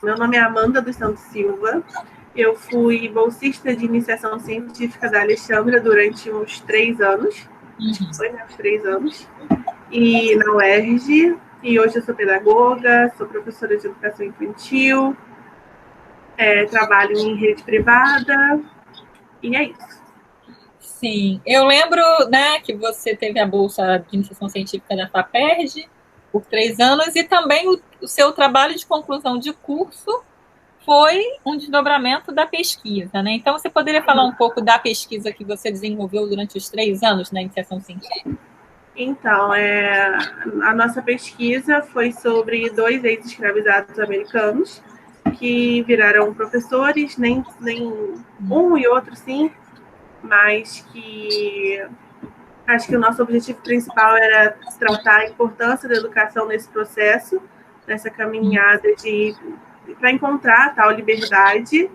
Meu nome é Amanda dos Santos Silva. Eu fui bolsista de iniciação científica da Alexandra durante uns 3 anos. Acho que foi, né? Uns 3 anos. E na UERJ. E hoje eu sou pedagoga, sou professora de educação infantil, trabalho em rede privada. E é isso. Sim, eu lembro, né, que você teve a bolsa de iniciação científica da FAPERJ por 3 anos e também o seu trabalho de conclusão de curso foi um desdobramento da pesquisa, né? Então, você poderia falar um pouco da pesquisa que você desenvolveu durante os 3 anos na iniciação científica? Então, a nossa pesquisa foi sobre 2 ex-escravizados americanos que viraram professores, nem um e outro sim, mas que acho que o nosso objetivo principal era tratar a importância da educação nesse processo, nessa caminhada para encontrar a tal liberdade.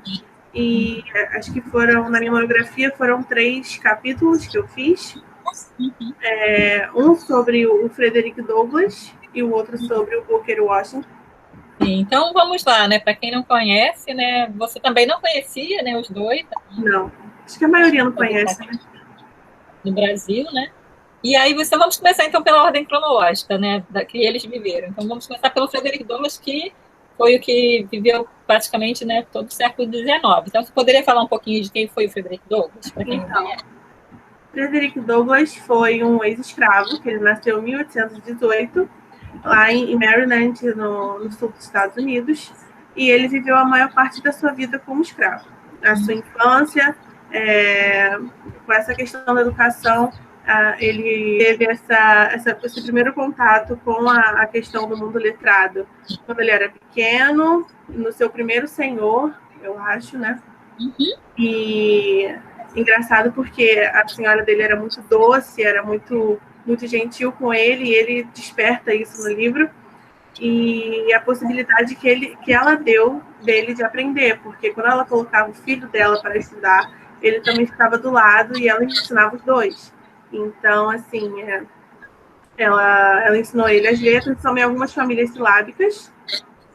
E acho que na minha monografia foram 3 capítulos que eu fiz. Um sobre o Frederick Douglass e o outro sobre o Booker Washington. Sim, então vamos lá, né? Para quem não conhece, né? Você também não conhecia, né? Os dois Não, acho que a maioria não conhece, né? no Brasil, né? E aí vamos começar então pela ordem cronológica, né? Que eles viveram. Então vamos começar pelo Frederick Douglass, que foi o que viveu praticamente, né, todo o século XIX. Então você poderia falar um pouquinho de quem foi o Frederick Douglass, para quem não Então, conhece? Frederick Douglass foi um ex-escravo, que ele nasceu em 1818, lá em Maryland, no sul dos Estados Unidos, e ele viveu a maior parte da sua vida como escravo. A sua infância, com essa questão da educação, ele teve esse primeiro contato com a questão do mundo letrado quando ele era pequeno, no seu primeiro senhor, eu acho, né? E engraçado porque a senhora dele era muito doce, era muito, muito gentil com ele, e ele desperta isso no livro. E a possibilidade que ela deu dele de aprender, porque quando ela colocava o filho dela para estudar, ele também ficava do lado e ela ensinava os dois. Então, assim, ela ensinou ele as letras, também algumas famílias silábicas,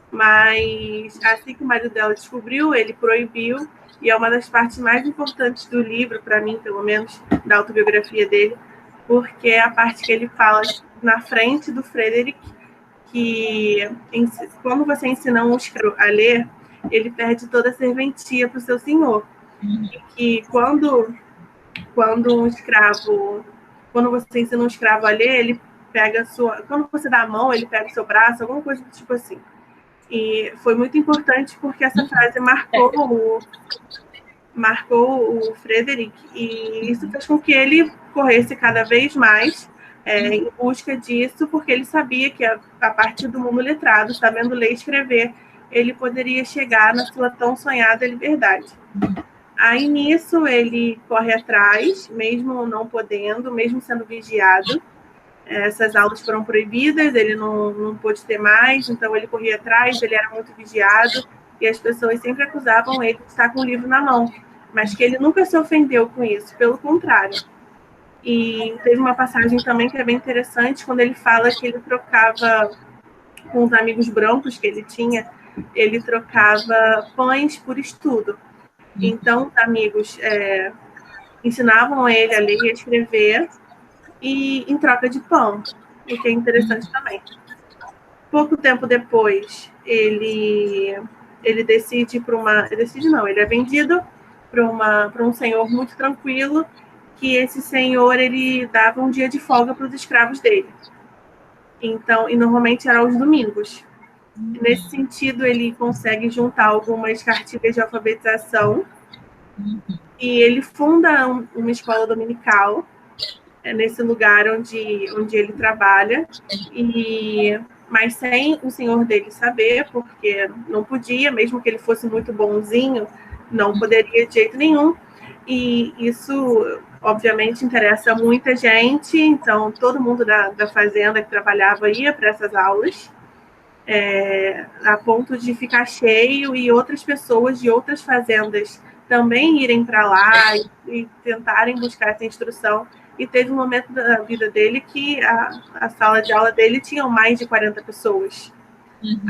mas assim que o marido dela descobriu, ele proibiu, e é uma das partes mais importantes do livro, para mim, pelo menos, da autobiografia dele, porque é a parte que ele fala na frente do Frederick, que quando você ensina um escravo a ler, ele perde toda a serventia para o seu senhor. E que quando você ensina um escravo a ler, ele pega a sua. Quando você dá a mão, ele pega o seu braço, alguma coisa do tipo assim. E foi muito importante porque essa frase marcou o Frederick, e isso fez com que ele corresse cada vez mais em busca disso, porque ele sabia que a partir do mundo letrado, sabendo ler e escrever, ele poderia chegar na sua tão sonhada liberdade. Aí nisso ele corre atrás, mesmo não podendo, mesmo sendo vigiado. Essas aulas foram proibidas, ele não pôde ter mais, então ele corria atrás, ele era muito vigiado, e as pessoas sempre acusavam ele de estar com o livro na mão, mas que ele nunca se ofendeu com isso, pelo contrário. E teve uma passagem também que é bem interessante, quando ele fala que ele trocava com os amigos brancos que ele tinha, ele trocava pães por estudo. Então, os amigos ensinavam ele a ler e a escrever, e em troca de pão, o que é interessante também. Pouco tempo depois, ele decide para uma. Decide não, ele é vendido para um senhor muito tranquilo, que esse senhor ele dava um dia de folga para os escravos dele. Então, e normalmente era aos domingos. Nesse sentido, ele consegue juntar algumas cartilhas de alfabetização e ele funda uma escola dominical nesse lugar onde ele trabalha, mas sem o senhor dele saber, porque não podia, mesmo que ele fosse muito bonzinho, não poderia de jeito nenhum. E isso, obviamente, interessa muita gente, então todo mundo da fazenda que trabalhava ia para essas aulas, a ponto de ficar cheio e outras pessoas de outras fazendas também irem para lá e tentarem buscar essa instrução. E teve um momento da vida dele que a sala de aula dele tinha mais de 40 pessoas.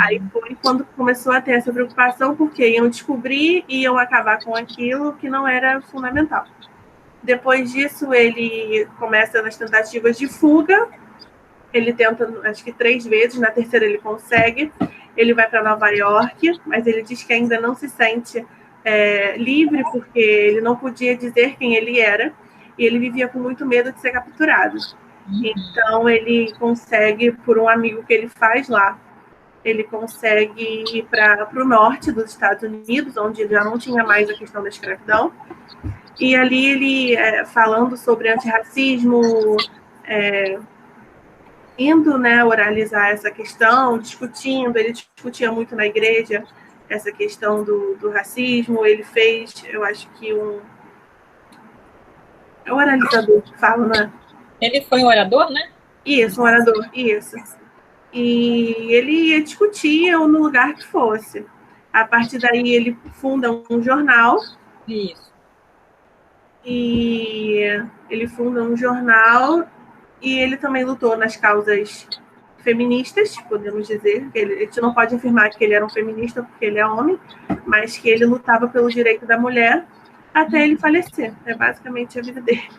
Aí foi quando começou a ter essa preocupação, porque iam descobrir e iam acabar com aquilo que não era fundamental. Depois disso, ele começa nas tentativas de fuga. Ele tenta, acho que 3 vezes, na terceira ele consegue. Ele vai para Nova York, mas ele diz que ainda não se sente livre, porque ele não podia dizer quem ele era, e ele vivia com muito medo de ser capturado. Então, ele consegue, por um amigo que ele faz lá, ele consegue ir para o norte dos Estados Unidos, onde já não tinha mais a questão da escravidão. E ali ele, falando sobre antirracismo, indo, né, oralizar essa questão, discutindo, ele discutia muito na igreja essa questão do racismo. Ele fez, eu acho que é um oralizador que fala, né? Ele foi um orador, né? Isso, um orador, isso. E ele ia discutir no lugar que fosse. A partir daí ele funda um jornal. Isso. E ele funda um jornal e ele também lutou nas causas feministas, podemos dizer. A gente não pode afirmar que ele era um feminista porque ele é homem, mas que ele lutava pelo direito da mulher até ele falecer. É basicamente a vida dele.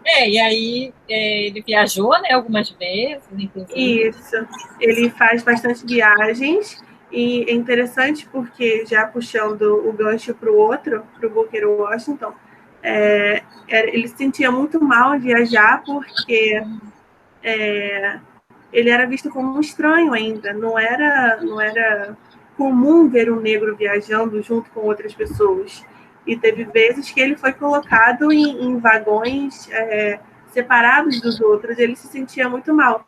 E aí ele viajou, né, algumas vezes, inclusive. Isso. Ele faz bastante viagens e é interessante porque, já puxando o gancho para o outro, para o Booker Washington, ele se sentia muito mal em viajar porque ele era visto como um estranho ainda. Não era comum ver um negro viajando junto com outras pessoas. E teve vezes que ele foi colocado em vagões separados dos outros. Ele se sentia muito mal.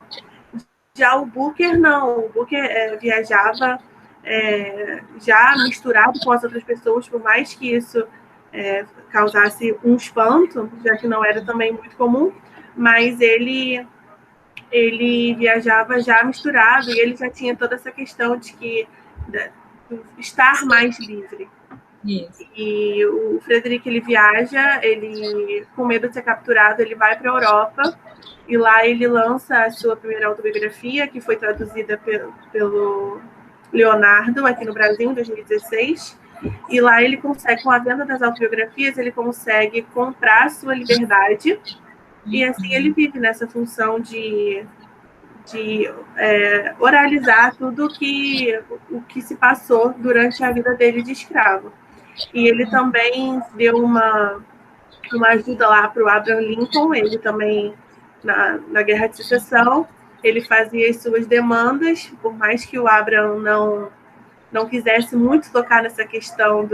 Já o Booker, não. O Booker viajava já misturado com as outras pessoas, por mais que isso causasse um espanto, já que não era também muito comum, mas ele viajava já misturado e ele já tinha toda essa questão de estar mais livre. Isso. E o Frederic, ele viaja, ele, com medo de ser capturado, ele vai para a Europa e lá ele lança a sua primeira autobiografia, que foi traduzida pelo Leonardo aqui no Brasil em 2016. E lá ele consegue, com a venda das autobiografias, ele consegue comprar a sua liberdade. E assim ele vive nessa função de oralizar tudo o que se passou durante a vida dele de escravo. E ele também deu uma ajuda lá para o Abraham Lincoln. Ele também, na Guerra de Secessão, ele fazia as suas demandas, por mais que o Abraham não quisesse muito tocar nessa questão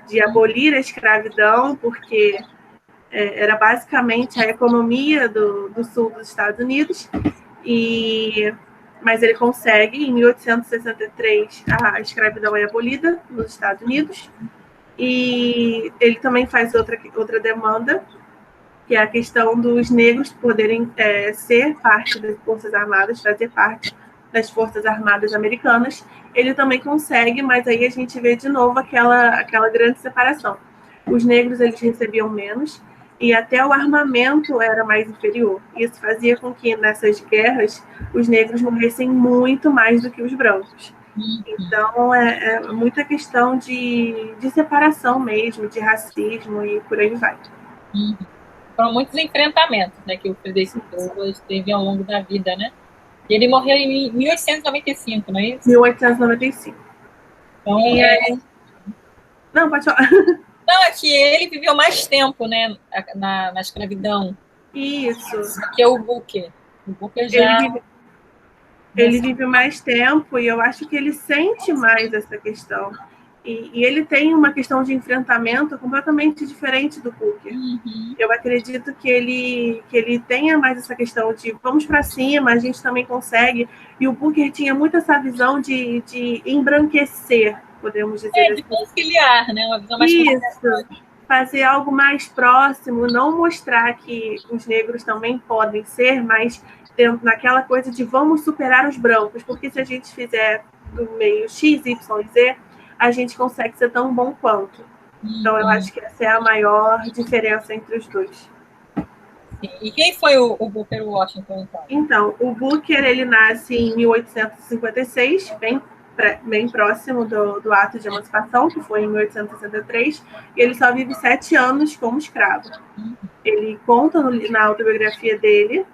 de abolir a escravidão, porque era basicamente a economia do sul dos Estados Unidos. Mas ele consegue, em 1863, a escravidão é abolida nos Estados Unidos. E ele também faz outra demanda, que é a questão dos negros poderem ser parte das Forças Armadas, fazer parte das Forças Armadas americanas. Ele também consegue, mas aí a gente vê de novo aquela grande separação. Os negros, eles recebiam menos, e até o armamento era mais inferior. Isso fazia com que, nessas guerras, os negros morressem muito mais do que os brancos. Então, é muita questão de separação mesmo, de racismo e por aí vai. Foram muitos enfrentamentos, né, que o Frederic Douglass teve ao longo da vida, né? E ele morreu em 1895, não é isso? 1895. Então, Não, pode falar. Não, é que ele viveu mais tempo, né, na escravidão. Isso. Que é o Booker. O Booker já... Ele vive mais tempo e eu acho que ele sente mais essa questão. E ele tem uma questão de enfrentamento completamente diferente do Booker. Eu acredito que ele tenha mais essa questão de vamos para cima, a gente também consegue. E o Booker tinha muito essa visão de embranquecer, podemos dizer de conciliar, né? Uma visão mais isso, fazer algo mais próximo, não mostrar que os negros também podem ser, mas naquela coisa de vamos superar os brancos, porque se a gente fizer do meio X, Y, Z, a gente consegue ser tão bom quanto. Então, eu acho que essa é a maior diferença entre os dois. Sim. E quem foi o Booker Washington, então? Então, o Booker, ele nasce em 1856, bem próximo do ato de emancipação, que foi em 1863, e ele só vive 7 anos como escravo. Ele conta na autobiografia dele,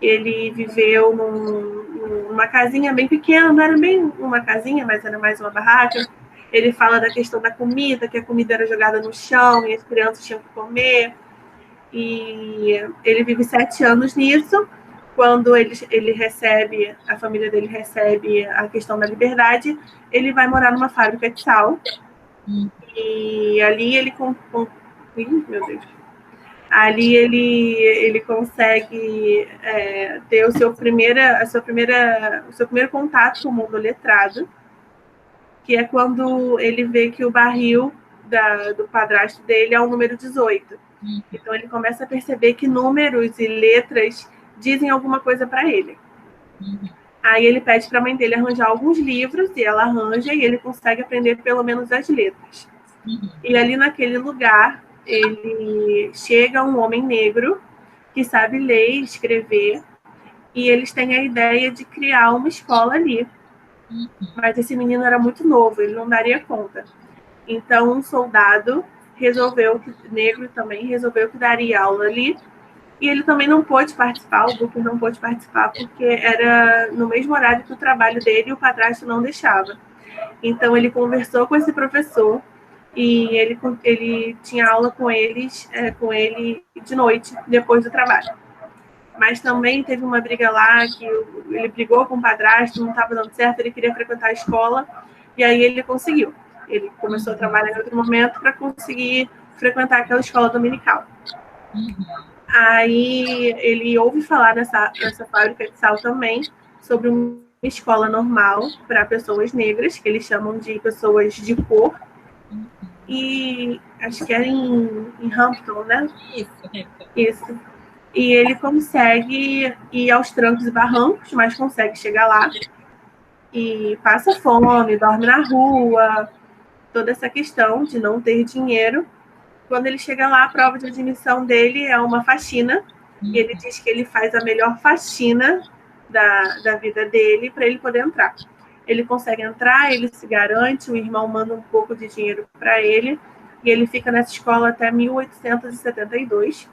ele viveu numa casinha bem pequena, não era bem uma casinha, mas era mais uma barraca. Ele fala da questão da comida, que a comida era jogada no chão e as crianças tinham que comer. E ele vive 7 anos nisso. Quando ele recebe, a família dele recebe a questão da liberdade, ele vai morar numa fábrica de sal. E ali ele meu Deus. Ali ele consegue ter o seu primeiro contato com o mundo letrado, que é quando ele vê que o barril do padrasto dele é o número 18. Então ele começa a perceber que números e letras dizem alguma coisa para ele. Aí ele pede para a mãe dele arranjar alguns livros, e ela arranja, e ele consegue aprender pelo menos as letras. E ali naquele lugar, ele chega um homem negro que sabe ler e escrever, e eles têm a ideia de criar uma escola ali. Mas esse menino era muito novo, ele não daria conta. Então um soldado negro também, resolveu que daria aula ali, e ele também não pôde participar, o Booker não pôde participar, porque era no mesmo horário que o trabalho dele e o padrasto não deixava. Então ele conversou com esse professor, e ele tinha aula com ele de noite, depois do trabalho. Mas também teve uma briga lá, que ele brigou com o padrasto, não estava dando certo, ele queria frequentar a escola, e aí ele conseguiu. Ele começou a trabalhar em outro momento para conseguir frequentar aquela escola dominical. Aí ele ouve falar nessa fábrica de sal também, sobre uma escola normal para pessoas negras, que eles chamam de pessoas de cor, e acho que era em Hampton, né? Isso. E ele consegue ir aos trancos e barrancos, mas consegue chegar lá, e passa fome, dorme na rua, toda essa questão de não ter dinheiro. Quando ele chega lá, a prova de admissão dele é uma faxina, e ele diz que ele faz a melhor faxina da vida dele para ele poder entrar. Ele consegue entrar, ele se garante, o irmão manda um pouco de dinheiro para ele, e ele fica nessa escola até 1872,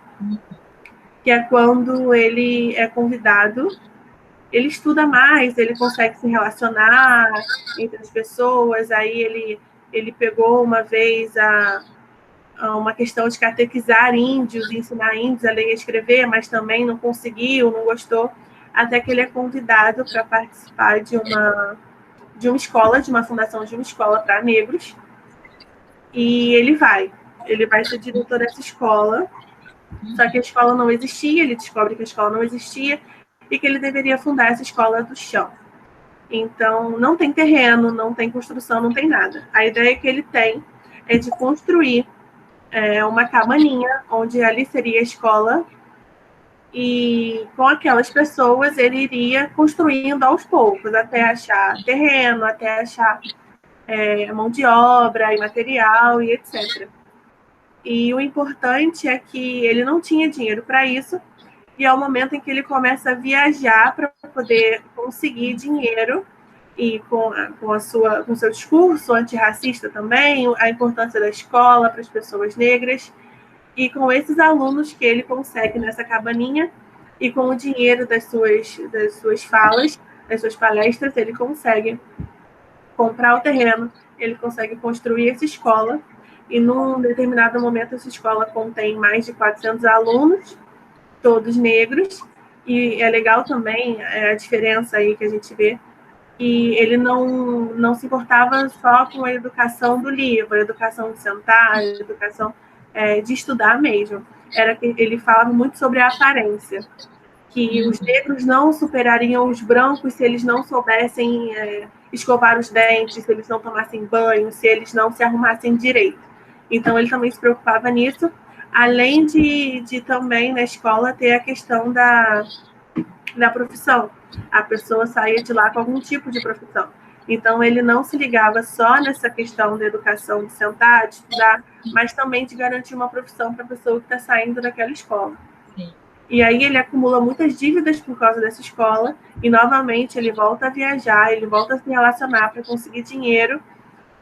que é quando ele é convidado. Ele estuda mais, ele consegue se relacionar entre as pessoas. Aí ele pegou uma vez uma questão de catequizar índios, ensinar índios a ler e escrever, mas também não conseguiu, não gostou, até que ele é convidado para participar de uma escola, de uma fundação de uma escola para negros, e ele vai ser diretor dessa escola, só que a escola não existia, ele descobre que a escola não existia, e que ele deveria fundar essa escola do chão. Então, não tem terreno, não tem construção, não tem nada. A ideia que ele tem é de construir uma cabaninha, onde ali seria a escola, e com aquelas pessoas ele iria construindo aos poucos, até achar terreno, até achar mão de obra e material e etc. E o importante é que ele não tinha dinheiro para isso, e é o momento em que ele começa a viajar para poder conseguir dinheiro, e com o seu discurso antirracista também, a importância da escola para as pessoas negras, e com esses alunos que ele consegue nessa cabaninha, e com o dinheiro das suas falas, das suas palestras, ele consegue comprar o terreno, ele consegue construir essa escola, e num determinado momento essa escola contém mais de 400 alunos, todos negros, e é legal também a diferença aí que a gente vê, e ele não se importava só com a educação do livro, a educação de sentar, a educação de estudar mesmo. Ele falava muito sobre a aparência, que os negros não superariam os brancos se eles não soubessem escovar os dentes, se eles não tomassem banho, se eles não se arrumassem direito. Então ele também se preocupava nisso, além de também na escola ter a questão da profissão. A pessoa saía de lá com algum tipo de profissão. Então ele não se ligava só nessa questão da educação, de sentar, de estudar, mas também de garantir uma profissão para a pessoa que está saindo daquela escola. Sim. E aí ele acumula muitas dívidas por causa dessa escola, e novamente ele volta a viajar, ele volta a se relacionar para conseguir dinheiro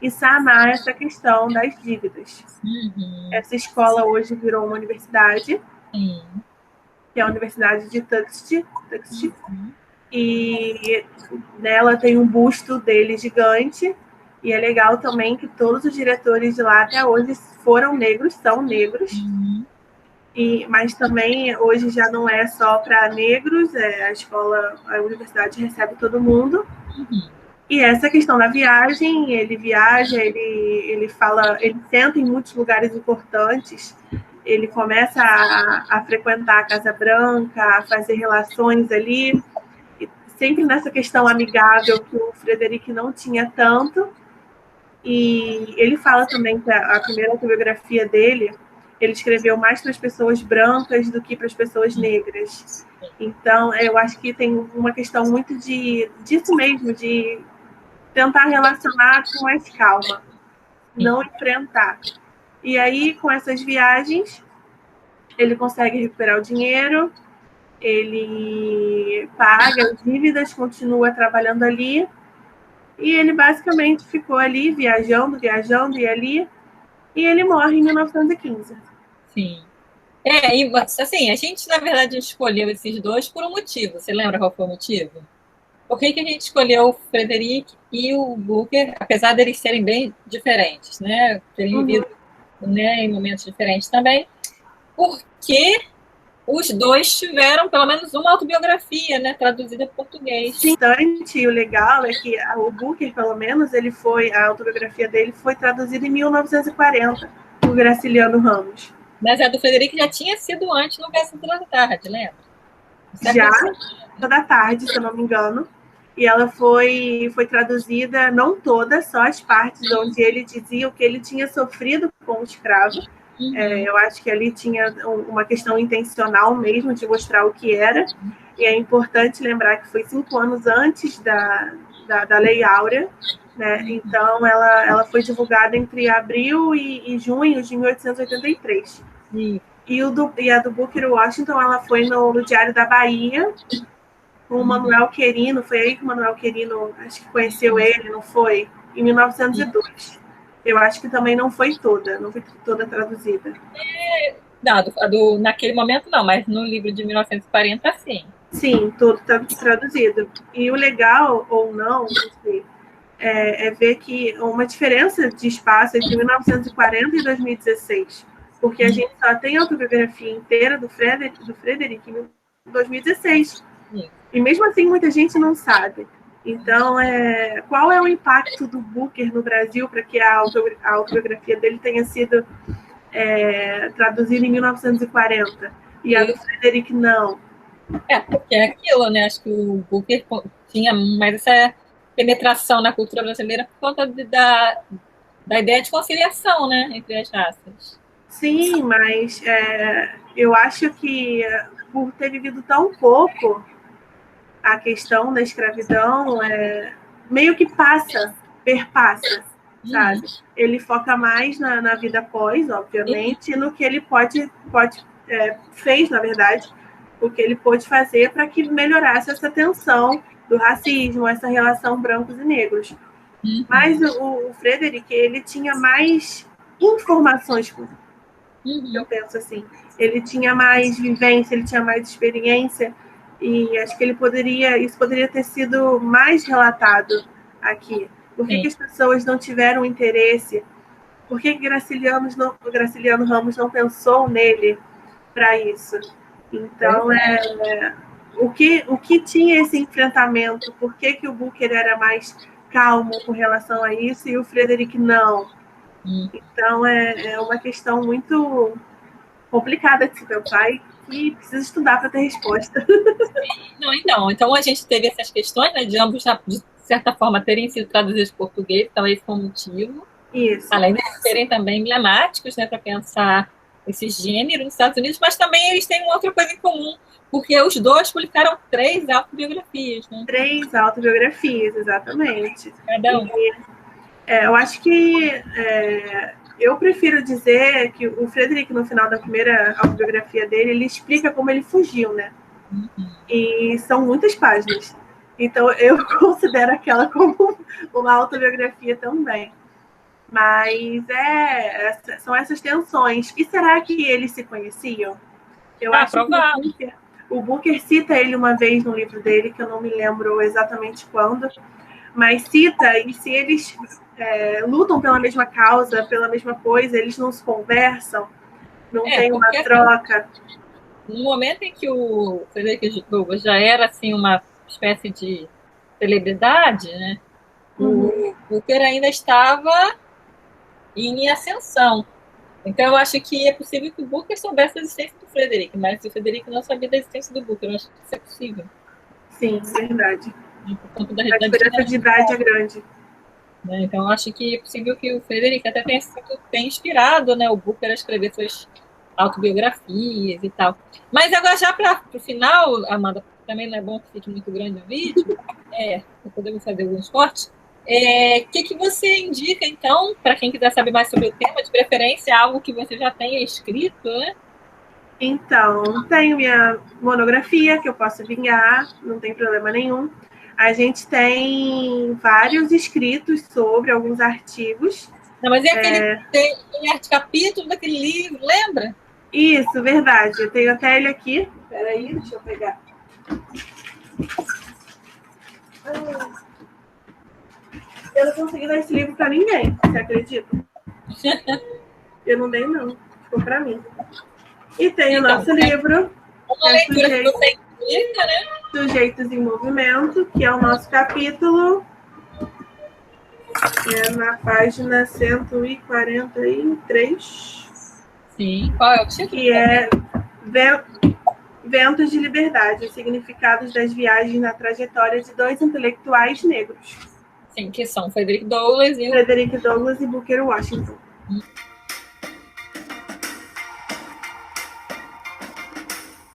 e sanar essa questão das dívidas. Essa escola hoje virou uma universidade, que é a Universidade de Tuskegee, e nela tem um busto dele gigante, e é legal também que todos os diretores de lá até hoje foram negros, são negros, mas também hoje já não é só para negros, a escola, a universidade recebe todo mundo. E essa questão da viagem, ele viaja, ele fala, ele senta em muitos lugares importantes, ele começa a frequentar a Casa Branca, a fazer relações ali, sempre nessa questão amigável que o Frederic não tinha tanto. E ele fala também que a primeira autobiografia dele, ele escreveu mais para as pessoas brancas do que para as pessoas negras. Então, eu acho que tem uma questão muito disso mesmo, de tentar relacionar com mais calma, não enfrentar. E aí, com essas viagens, ele consegue recuperar o dinheiro, ele paga as dívidas, continua trabalhando ali, e ele basicamente ficou ali, viajando e ali, e ele morre em 1915. Sim. E assim, a gente, na verdade, escolheu esses dois por um motivo. Você lembra qual foi o motivo? Por que a gente escolheu o Frederic e o Booker, apesar deles serem bem diferentes, né? Terem vivido, né, em momentos diferentes também? Porque os dois tiveram pelo menos uma autobiografia, né, traduzida para português. Sim, e o legal é que o Booker, pelo menos, a autobiografia dele foi traduzida em 1940 por Graciliano Ramos. Mas a do Frederic já tinha sido antes no Verso da Tarde, lembra? Já, da tarde, se eu não me engano. E ela foi traduzida, não toda, só as partes onde ele dizia o que ele tinha sofrido com o escravo. Eu acho que ali tinha uma questão intencional mesmo de mostrar o que era. E é importante lembrar que foi 5 anos antes da Lei Áurea, né? Então, ela foi divulgada entre abril e junho de 1883. E a do Booker Washington, ela foi no Diário da Bahia, com o Manuel Querino. Foi aí que o Manuel Querino, acho que conheceu ele, não foi? Em 1902. Eu acho que também não foi toda traduzida. Não, naquele momento não, mas no livro de 1940, sim. Sim, tudo traduzido. E o legal, ou não sei, é ver que uma diferença de espaço entre 1940 e 2016, porque a gente só tem a autobiografia inteira do Frederic em 2016. E mesmo assim, muita gente não sabe. Então, qual é o impacto do Booker no Brasil para que a autobiografia dele tenha sido traduzida em 1940 e a do Frederic não? Porque é aquilo, né? Acho que o Booker tinha mais essa penetração na cultura brasileira por conta da ideia de conciliação, né, entre as raças. Sim, mas eu acho que por ter vivido tão pouco a questão da escravidão, meio que perpassa, sabe? Ele foca mais na vida pós, obviamente, e no que ele fez, na verdade, o que ele pôde fazer para que melhorasse essa tensão do racismo, essa relação brancos e negros. Mas o Frederic, ele tinha mais informações, eu penso assim. Ele tinha mais vivência, ele tinha mais experiência, e acho que isso poderia ter sido mais relatado aqui. Por que as pessoas não tiveram interesse? Por que Graciliano Ramos não pensou nele para isso? Então, o que tinha esse enfrentamento? Por que o Booker era mais calmo com relação a isso e o Frederic não? Então, é uma questão muito complicada de se pensar e que precisa estudar para ter resposta. Então a gente teve essas questões, né, de ambos, de certa forma, terem sido traduzidos em português, talvez foi um motivo. Isso. Além de serem também emblemáticos, né, para pensar esse gênero nos Estados Unidos, mas também eles têm uma outra coisa em comum, porque os dois publicaram 3 autobiografias, né? 3 autobiografias, exatamente. Cada um. Eu acho que eu prefiro dizer que o Frederick, no final da primeira autobiografia dele, ele explica como ele fugiu, né? E são muitas páginas. Então, eu considero aquela como uma autobiografia também. Mas são essas tensões. E será que eles se conheciam? Eu acho provável. que o Booker cita ele uma vez no livro dele, que eu não me lembro exatamente quando, mas cita, e se eles lutam pela mesma causa, pela mesma coisa, eles não se conversam, não tem uma troca. No momento em que o Frederick Douglass já era assim uma espécie de celebridade, né? O Booker ainda estava em ascensão. Então, eu acho que é possível que o Booker soubesse da existência do Frederick, mas o Frederick não sabia da existência do Booker. Eu acho que isso é possível. Sim, verdade. Por conta da diferença de idade é grande. Né? Então, eu acho que é possível que o Frederick até tenha inspirado, né, o Booker a escrever suas autobiografias e tal. Mas agora, já para o final, Amanda, também não é bom que fique muito grande o vídeo, para podermos fazer alguns cortes. O que você indica, então, para quem quiser saber mais sobre o tema, de preferência, algo que você já tenha escrito, né? Então, tenho minha monografia, que eu posso vingar, não tem problema nenhum. A gente tem vários escritos sobre alguns artigos. Não, mas é aquele capítulo daquele livro, lembra? Isso, verdade. Eu tenho até ele aqui. Espera aí, deixa eu pegar. Eu não consegui dar esse livro para ninguém, você acredita? Eu não dei, não. Ficou para mim. E tem então, o nosso livro. Uma leitura que você indica, né? Sujeitos em Movimento, que é o nosso capítulo. Na página 143. Sim, qual é o título? Que é Ventos de Liberdade, os significados das viagens na trajetória de dois intelectuais negros. Sim, que são Frederick Douglass e Booker Washington.